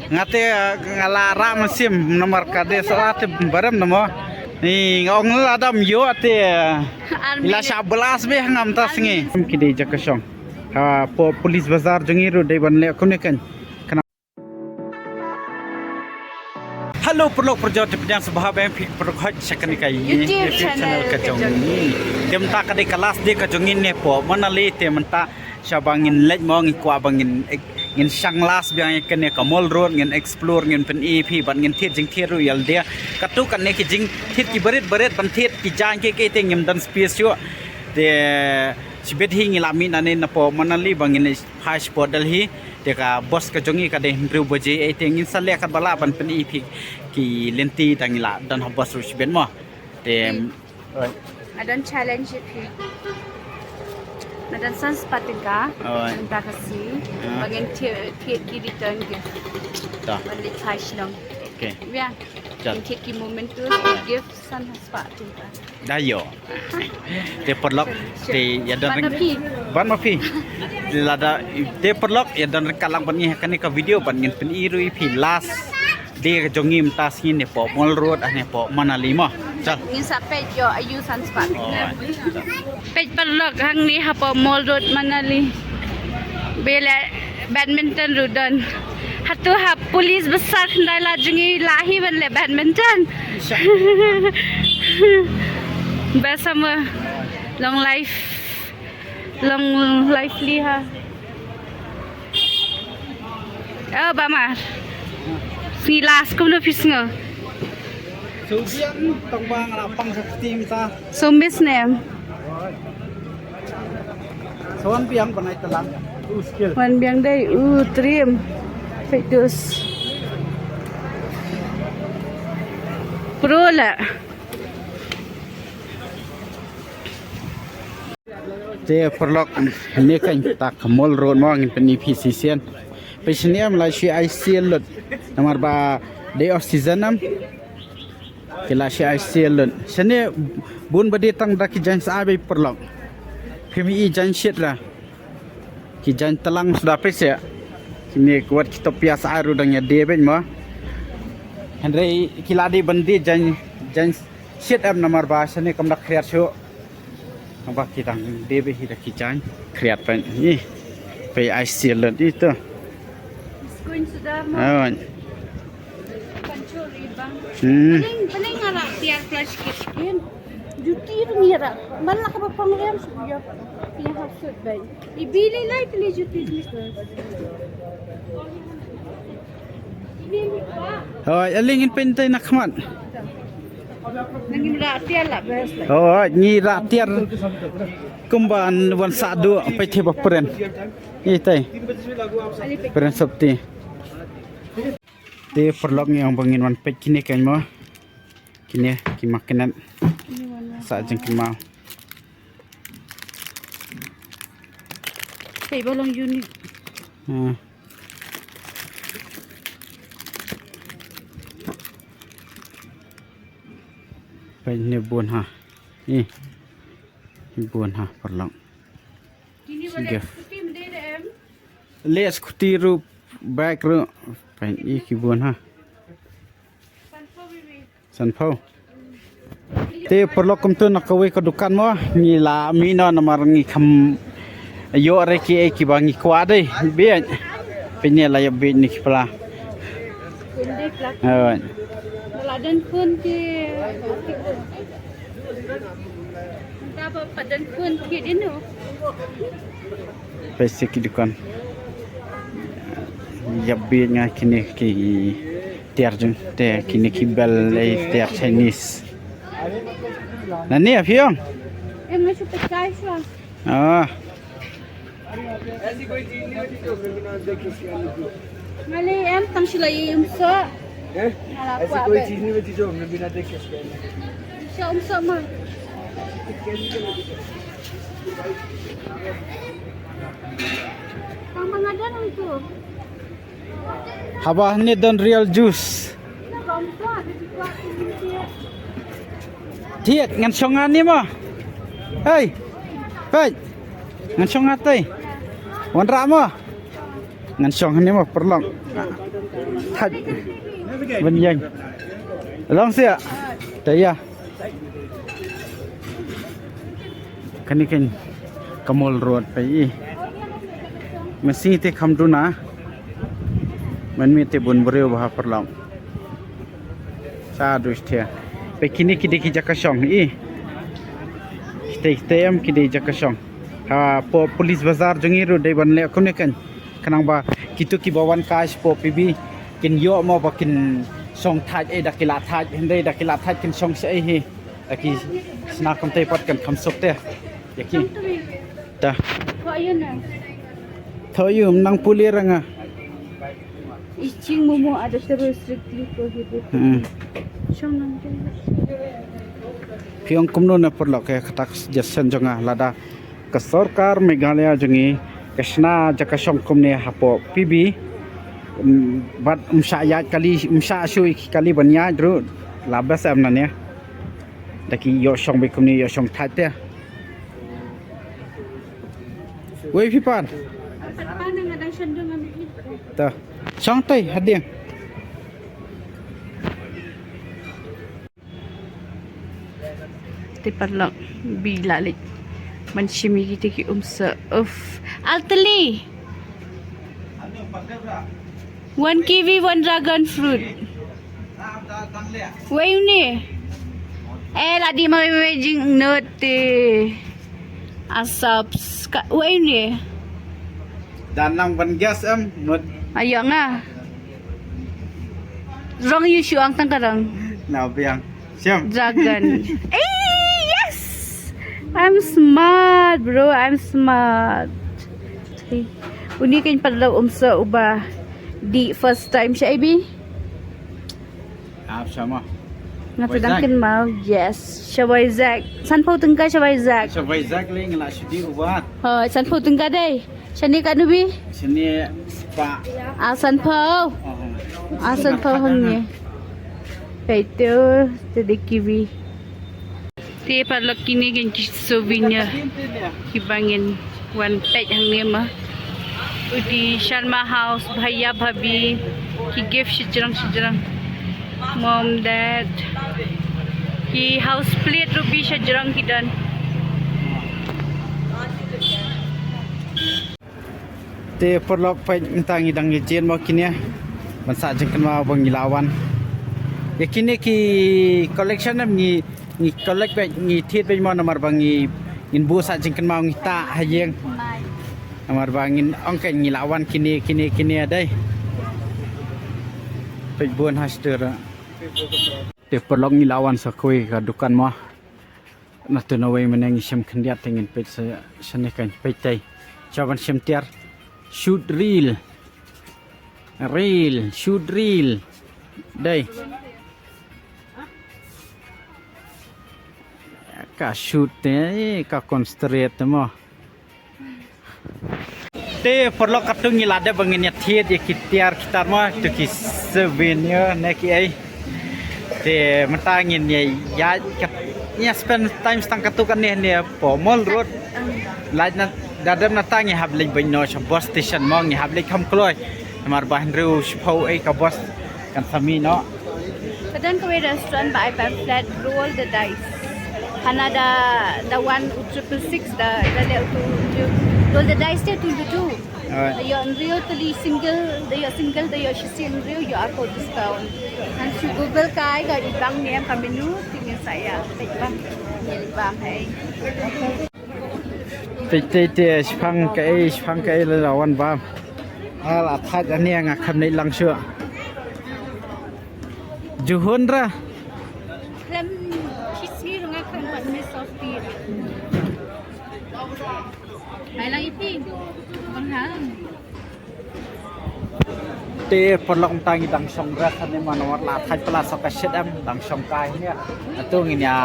ngate ngalara mesim nomor kade saat barem namo ni ngong adam yo ate ila 11 be ngam tas ngi kidi jakasong ha polis bazar jungiru dei banle kunekan. Halo perlok perjot pedang sahabat yang perkhot sekali kai YouTube channel kajong ni dem ta kadai kelas dia kajong ni po manali te menta syabangin lej mong ikwa bangin ngin sanglas biang kene ka mall road ngin explore ngin pen EP ban ngin thiet jing thiet royal dia katu kan ne ki jing thiet ki berit ban thiet ki jang ke te ngim dan space yo de sibet hi ngilami nane na po manali bangin high sport dalhi deka bos ka jongi ka de bru boje e tengin sale ka bala ban pen EP ki lenti tangila dan bos ru sibet mo dem I don't challenge it here. Nadan sans patika ta kasi bagin thiet ki return ke ta balik cash long okay ya thiet ki moment tu gift san patika dayo te perlok te ya dan ban mafi lada te perlok ya dan kalang bani kan ka video ban ngin pen iru pi last de jongim tas ni po mall road ane po manali mo chal ngin sa page yo ayu san patika page perlok hang ni ha po mall road manali bela badminton rudan hatu ha police besar khandai la jungi lahi ban le badminton bersama long lively ha oh bamar si last kum no fisngo sudian tongbang lapang sa team ta sumis nem soan piang panai telang skill wan biang dai trim fetus pro la te perlok ni kan tak mall road mo ngin pen EP season pe siniam la shi ICL lot nomor ba day of season am kila shi ICL lot sene bun bade tang dak jan sa be perlok kemi jan shit la ki jan telang sudah pes ya kini kuat kita piasa aru dangnya debet mo Henry kila di bandi jan shit am nomor ba sene kam dak kreat sho apa kita debe hida kijan kreat pen ni pe ICL lot itu screen sudah awan pancuri bang paling ngara tiar flash skin juti ngira man la ka pangriam suya pia hafsud bay ibili light li juti mister ibili wa oh alingin pentay nakman nangim ra tiar la bes la oh ni ratiar kumban wan sadu pe theba pren itai pren sabti te perlok ni ang bangin wan pe kini kan mo kini ki makanan sa jeng ki mau pe bolong unit pe ni bun ha ni bun ha perlok kini boleh tim DDM les kutiru baik ru pe i ki bun ha sanpau te perlok kum tu nak kawe ke dukan mo ni la mina nomor ngi kham yo re ki bangi kwa dei bien pe ni la ya be ni kpla kunde plak awan ladan kun ki apa padan kun ki dinu pe ki dukan ya be nga kini ki tiar jung te kini ki bel tiar Chinese nani afiong em मैं सुपर चाय से ah ऐसी कोई चीज नहीं होती जो फिर बिना देखे उसके अंदर की। माले em tang sila yung so हैं? Nala ऐसी को कोई abe चीज नहीं होती जो हमने बिना देखे उसके अंदर। so so ma tang mga dan itu haba ni don real juice thiet ngan songan ni mo hey hey ngan songat tei wan ra mo ngan song ni mo perlong Thật Vinh Dân Long xịa Đấy à Kan ikan Kamol road pai Masih te kham tu na Man mi te bun bereu bah perlam Sa dus thia Pe kini kidi ki jakasong I Kita em kidi jakasong Ha po polis bazar jongi ro dai ban le kom ne kan kanang ba kitu ki bawan kash po pibi kin yo mo ba kin song thaj e dakila thaj hindai dakila thaj kin song se hi aki sna kom te pat kan kham sok te yaki ta Kok ayun na. thoyum nang puli ranga Iching momo ada terus strictly prohibited. Syong nang Piong kumno na perlo ke khatak suggestion jonga lada ke sarkar Meghalaya jongi kesna jakasong kumne hapo pibi bat umsaya kali umsa shui kali banya dru labas amna ne daki yo song be kumni yo song thate wei pipan Paano nga dang syando nga mikit? ta song tai hadiang Tiparlak bilalit. Man shimi kita ki umsa of Altali. 1 kiwi, 1 dragon fruit. Why ni? Ladi mamimejing note. Asap. Why ni? danang ban gas am not Ayo nga. Rong yu ang tangkarang. na biang siam Dragon. Yes! I'm smart, bro. I'm smart. Okay. Unikin pa daw umsa uba. Di first time siya, Ibi? sama Natadangkin mo. Yes. Siya Waisak. San po tungka siya Waisak? sa Vizag ling la sudi ubat San po tungka day? Siya ni kanubi? sini spa San po. San po hangnya. Ito. Tadi kiwi. Ti palak kini ganti souvenir. Kibangin 1 page hangnya mah. Udi Sharma house bhaiya bhabi ki gift shijrang mom dad ki house plate ruby shijrang kidan te perlok pai entangi dang jen mo kini man sa jengkan ma bang ilawan ya kini ki collection am ni collect bai ni thiet bai mo namar bang ni ngin bu sa jengkan ma ngita hayeng amar bangin angkai ngilawan kini adai pejbuan haster te perlok ngilawan sakoi ka dukan mo na tunawai menang isem khendiat tengin pej sanekan pejtai chaban semtiar shoot reel shoot reel dai ka shoot te ka concentrate mo te perlu katung ngilada bangin ya thiet ya kitiar kitar mo tu ki souvenir ne ki ai te matangin ya ya spend time stang katukan ne pomol road lajna dadam natang ya hablek banyo sa bus station mong ya hablek kam kloy mar bahan ru shpau ai ka bus kan sami no kadan ko restaurant by flat roll the dice Hanada the 1,666 the roll the dice te tu you unreal tali single the you shi unreal you are for discount and si Google kai ga ibang niya ka menu tingin saya ibang ibang hai te spang kai la wan ba ala thaj ania nga kham nei lang shu juhun ra lem kismi runga kan pat me softy ai lang iping manghang te perlok tangi dang song ra khan ne manor la thaj pala soka sedam dang song kai ne atung inya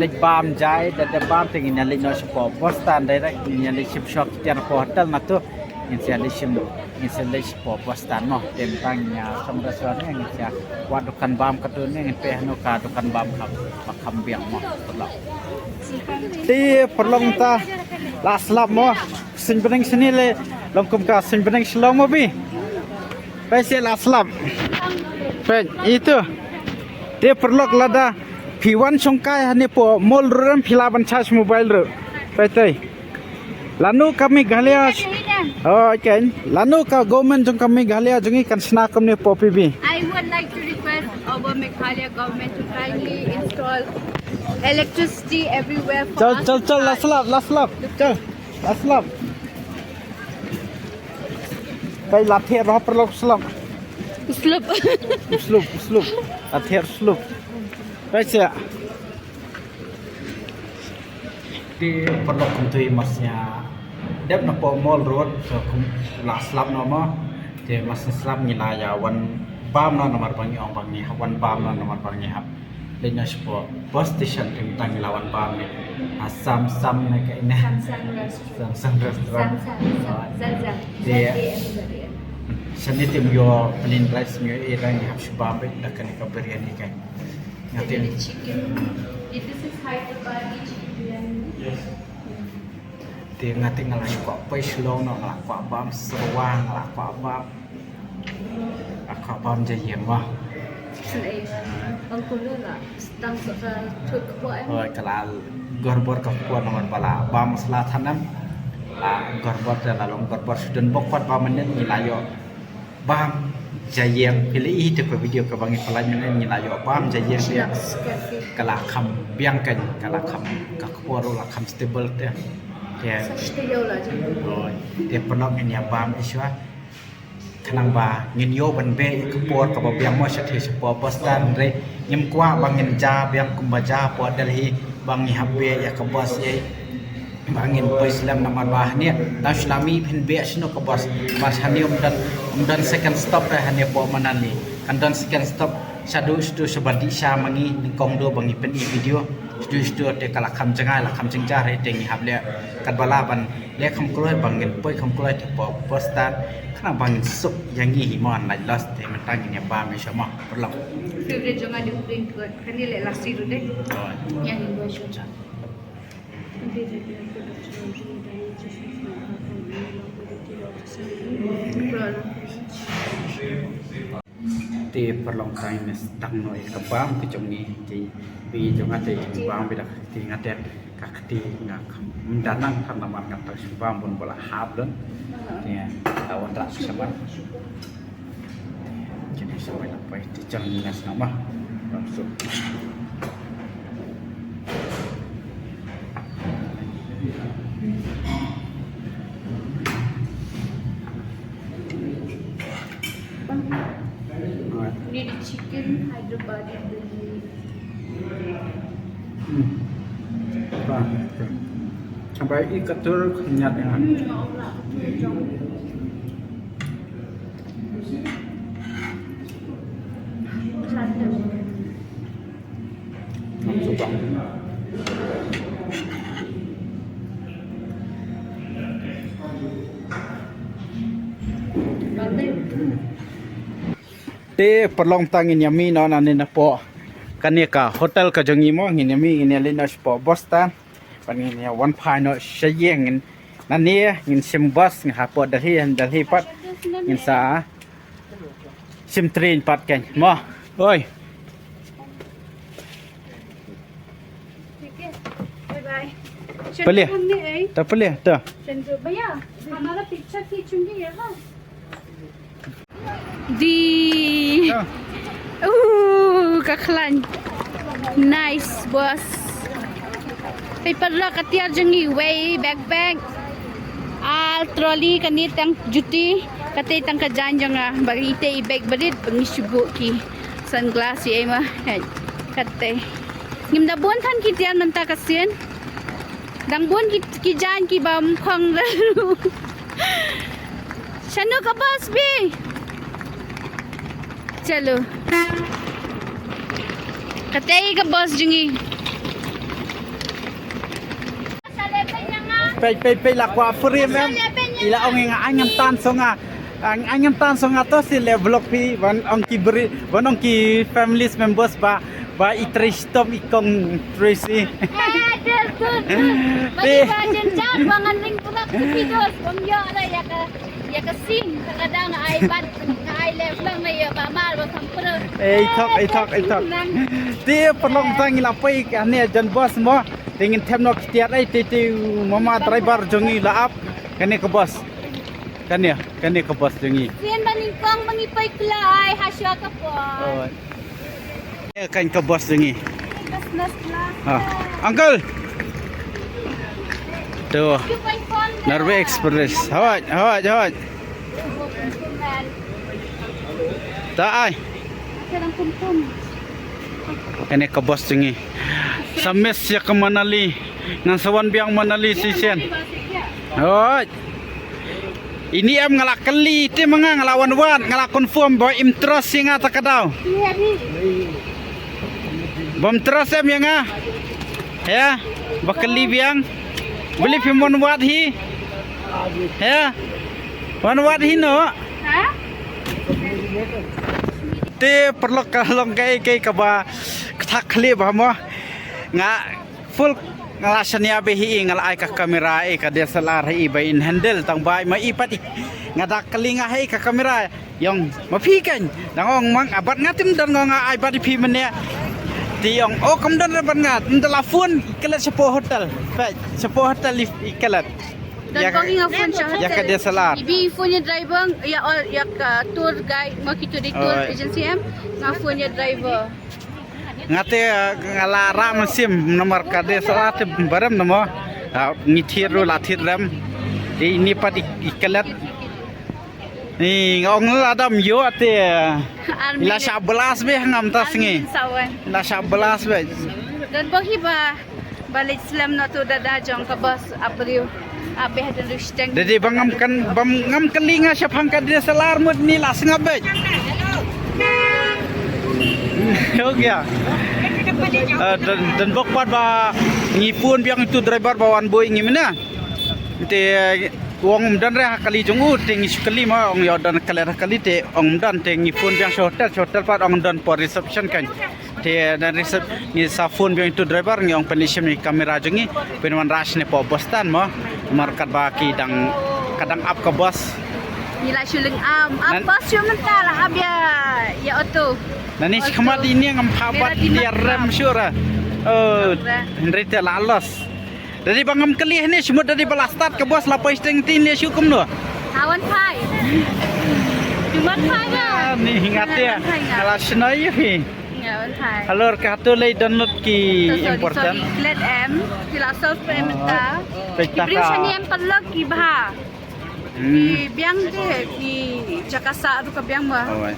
lek bam jai da bam tingin na lek no shop postan direct inya lek shop tiar po hotel na to installation postan no tentang nya song restaurant yang nya wa dukan bam katun ne pe no ka dukan bam kham biang mo perlok te perlok ta las lap mo sin beneng sini le longkum ka sin beneng slong mo bi Pasal aslam. Pen itu. Dia perlu lada piwan songkai hanya po mall ram pilaban charge mobile ru. Pasal. Lanu kami galia. Oh kan. Lanu ka government jong kami galia jongi kan senakam ni po PB. I would like to request our Meghalaya government to kindly install electricity everywhere for us. Chal laslap. Chal. Laslap. Pai lather roh perlu slap. Slope. Slope. Lather slope. Pasal. Di perlu kuntui masnya. Dep na po mall road so kum la slap no mo te mas slap ni la ya wan bam no nomor bangi ong bangi wan bam no nomor bangi hap le na spo bus station tim tang lawan bam ni sam na ka ina sam restaurant dia seni tim yo penin rice mi era ni hap shubam be da kan ka biryani kai ngatin Chicken. This is Hyderabadi chicken biryani. yes thì ngã tiếng là quả bay slow nó là quả bom swang là quả bom quả bom dây dàng quá Selain bangkulu lah, sedang sekarang tuh kuat. rồi cả là gorbor các quan nomor bala bom selatan là gorbor là long gorbor sudah bokot bom ini nilayo bom dây dàng pilih itu ke video ke bangi pelajaran nilayo bom dây dàng dia kalau kham biang kan kalau kham các quan là kham stable dia dia rồi dia pernah ngenya bam iswa kanang ba ngin yo ban be kapor ka ba biang mo sa thi sa po postan re nyim kwa bang ngin ja biang kumbaja po dalhi bang ni habbe ya ka bos ye bangin po islam namar bah ni ta islami phin be sino ka bos mas hani dan second stop ra hani po manani kan dan second stop sadu stu sebadi sha mangi kong do bangi pen i video stu te kala kham jangai la kham jingja re te ngi hable kan bala ban le kham kloi bangin poi kham kloi te po postan kana bangin sup yang hi mon la lost te man tang ni ba me shama perlo Favorite jangan di bring ke kani le lasi tu deh. Yang ini gua show. ti perlong kai mes tang noi ka bam ke jong ni ti bi jong ate bam bi dak ti ngate ka ti ngak mendanang kan naman ngata bam bun bola hab don ti tawan rak sama jadi sampai lepas ti jang nas nama langsung Ini di chicken Hyderabadi biryani. Sampai ikat tur kenyat ya. Langsung te perlong tangin yami no nanin na po kanika hotel ka jongi mo ngin yami ngin linas po bostan panin ya one pie no shayeng ngin nani ngin simbas ngin hapo dalhi pat ngin sa sim train pat ken mo oi Bye bye. Boleh? tak boleh tu Chandra भैया हमारा पिक्चर खींचूंगी यहाँ di kaklan nice boss paper lock atiar jengi way backpack al trolley kanit ang juti katay tang kajan janga bagi ite bag badit pangisugo ki sunglass ay ma katay ngimda bon than kitian manta kasien dang bon ki jan ki bam khang lalu Shanu ka bus bi चलो katay ka boss jungi pe la kwa frame em ila ong nga anyam tan songa ang anyam tan songa to si le vlog pi wan ong ki beri wan ong ki family members ba itri stop ikong tracy Mati bajan jat wangan ring tulak videos bangya ala ya ka sing kadang ay bat ai lep lang na ya mama ba kampro. Ai thok. Dia perlu tangi lapai kan ni jan bos mo. Tingin tem nok tiat ai ti mama driver jongi la up kan ke bos. Kan ke bos jongi. Sian baning kong mangipay kulay hasya ka po. Oh. Kan ke bos jongi. Nas lang. Ha. Uncle. Tuh. Norway Express. Hawat. Tak ai. Sarang kumpum. Kene ke bos jongi. Sames ya ke Manali. Ngan sawan biang Manali sisian. Hawat. Ini em ngalak keli ti mga ngalawan wan ngalak confirm bahwa im trust singa takadaw. Iya ni. Bom trust em yang ah. Ya, bakali biang. Beli pimon wat hi. Ya. Wan wat hi no. Ha? Te perlu kalong kai kaba tak kli bah mo. Nga full ngalasanya behi ngalai ka kamera ka DSLR hi by in handle tang bai mai ipat nga dak kali nga hi ka kamera yang mapikan dangong mang abat ngatim dan nga ai badi pi mene tiong oh kam dan ban ngat telefon ikelat sepo hotel pe sepo hotel ikelat Dan kong inga phone siya. ya ka DSLR Ibi phone niya driver ya ka tour guide makito di tour agency em nga phone niya driver. ngate ngalara mesim nomor ka DSLR te baram namo ngithiru lathir ram ini pat ikelat ni ngong adam yo ate ila 11 be ngam tas ngi ila 11 be Dan bahi ba balik Islam na to dadajong ka bus abriu abe hadan rusteng. jadi bangam kelinga siap hangka DSLR mud ni las ngabe yo ya dan bokpat ba ngipun biang itu driver bawan boy ngimena te wong dan re kali jongu te ngisukali ma ong yo dan kali te ong dan te ngipun biang hotel pat ong dan for reception kan te dan recep ni sa phone biang itu driver ngong penishim ni kamera jongi penwan rush ne po bostan mo markat ba ki dang kadang up ke bos Nila syuling apa syu mentala abya ya auto. nani khamat ini ngam phabat dia rem syura henry te lalos dari bangam kelih ni semua dari belastat ke bos lapoi steng tin dia syukum no Awan pai. Cuma pai ya. ni hingate ala snai hi Ya awan pai. alor ka tu lay download ki important Let M sila solve pementa. Pekta Ibriu ka. siya ni M palak ki bah. Ki biang de ki Jakarta tu ka biang ba. oh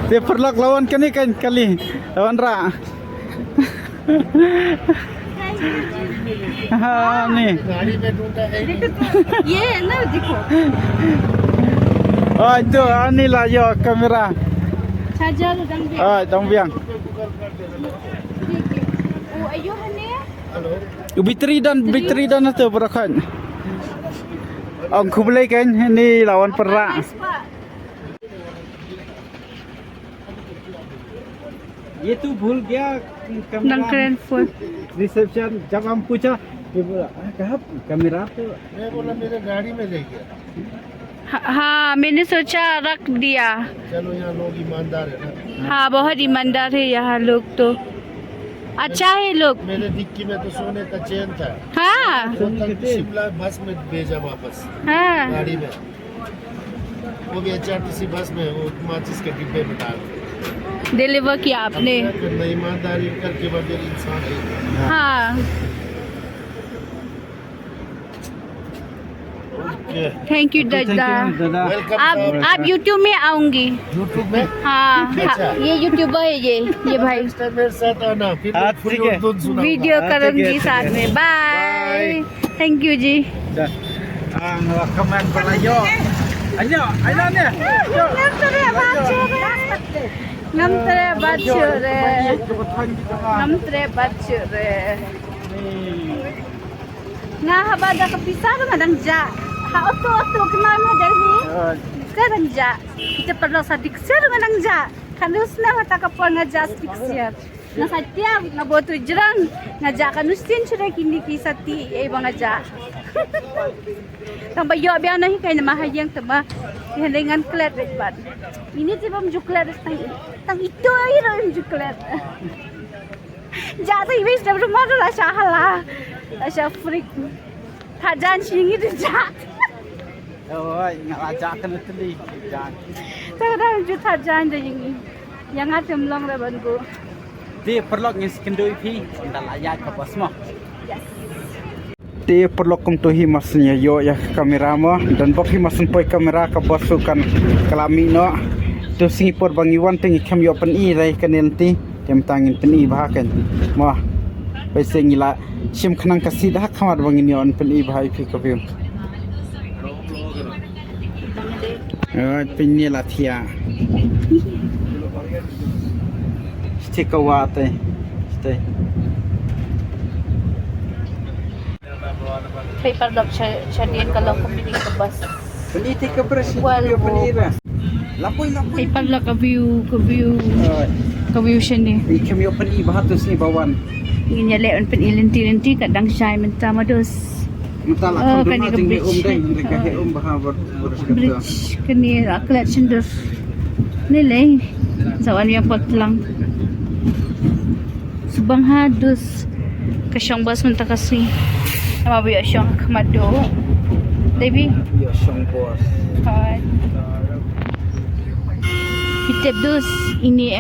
te perlak lawan kani kan kali lawan ra ha ni Ye na dikho. oh itu ani lah yo kamera Charger dang biang. oh dong biang Oh ayo hane. bitri dan itu berakan ang kublai kan ini lawan perak ये तो भूल गया Dang keren phone. Reception जब हम पूछा ये बोला कहाँ कैमरा तो मैं बोला मेरे गाड़ी में रह गया हाँ मैंने सोचा रख दिया. चलो यहाँ लोग ईमानदार है ना हाँ बहुत ईमानदार है यहाँ लोग तो अच्छा है लोग. मेरे डिक्की में तो सोने का चेन था हाँ वो कल शिमला बस में भेजा वापस हाँ गाड़ी में वो भी HRTC बस में वो माचिस के डिब्बे में डाल के। डिलीवर किया आपने. करना ईमानदारी करके बगैर इंसान है हाँ ओके थैंक यू दादा. दादा वेलकम आप YouTube में आऊंगी. यूट्यूब में हाँ अच्छा. ये यूट्यूबर है ये भाई. नेक्स्ट टाइम मेरे साथ आना फिर हाँ, फुल ठीक है. उर्दू सुनाऊंगा। वीडियो हाँ, करूंगी ठीक है, साथ ठीक है. में. Bye. Thank you ji. ang komen palayo ayo ne Namtre bachure. Namtre bachure. Nga habada kapisar madang ja. Ha auto kenal dari. Sekarang ja. Kita perlu sadik madang ja. Kanus na mata kapon nga ja stiksiat. Na satya na boto jrang nga ja kanustin sura kini kisati e mga ja. Tang bayo biya na kay na mahayang tama. Hilingan klet wait bad. Ini ti bam juklet tang ito ay ro juklet. Jata ibis na rumah tu lah hala. Asya freak. Kajan singi tu jat. Oi, ngajak kan tadi. Jangan. Tahu juta jan dah ini. Yang ada melong dah bantu. Dia perlu ngiskin doi pi, dah layak ke bos mah. Yes. Dia perlu kum tuhi masnya yo ya kamera mah dan bok himasun poi kamera ke bos kan kelami no. Tu Singapore bangiwan tengi kam yo pen i rai kan nanti tem tangin pen i bahakan. Mah. Pai sengila sim khanang kasih dah khamar bangin yo pen i bahai pi ka view. Pin ni lah thia. Stiker wate. Stay. Paper dog siya din kalau kumili ke bus. Peniti ke bersih Wal dia bo. penira. Lapoi. Paper dog ke view siya ni. Kami open i bahatus ni bawan. Ingin nyala on pen ilinti kadang syai minta madus. Mentala kan kan ni dulu ke jeng bridge. mereka he bahawa berskata. Bridge kini aklat sender. Nilai sawan yang patlang. Subang hadus kasyang bas minta kasih. Nama biya siyang kamado. Devi. Ya song bos. Hai. Hitip dus ini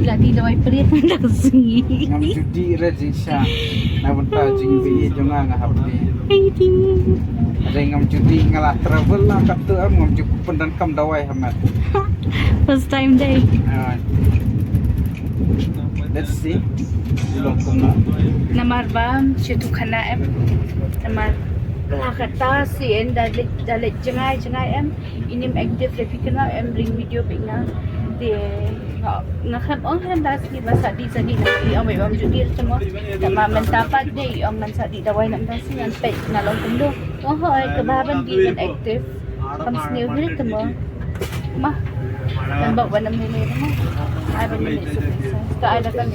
latih dawai perit nak sini. Ngam judi rejisha. Na benta jing bi jonga ngahapdi. Ada ngam judi ngalah travel lah kata ngam juku pendan kam dawai hamat. First time day. Let's see. Belum kena. Namar bam situ kana namar kata si dalit jengai inim active lepi kena bring video pina de ngakhan kan das ni basa di sani na amai bam judir semua tama mentapat de man sa di dawai nam das yan pet na long kundo hoy kebaban di kan active kam snew grit mo mah dan bawa nam ni mo ay ba ni so ka ada kami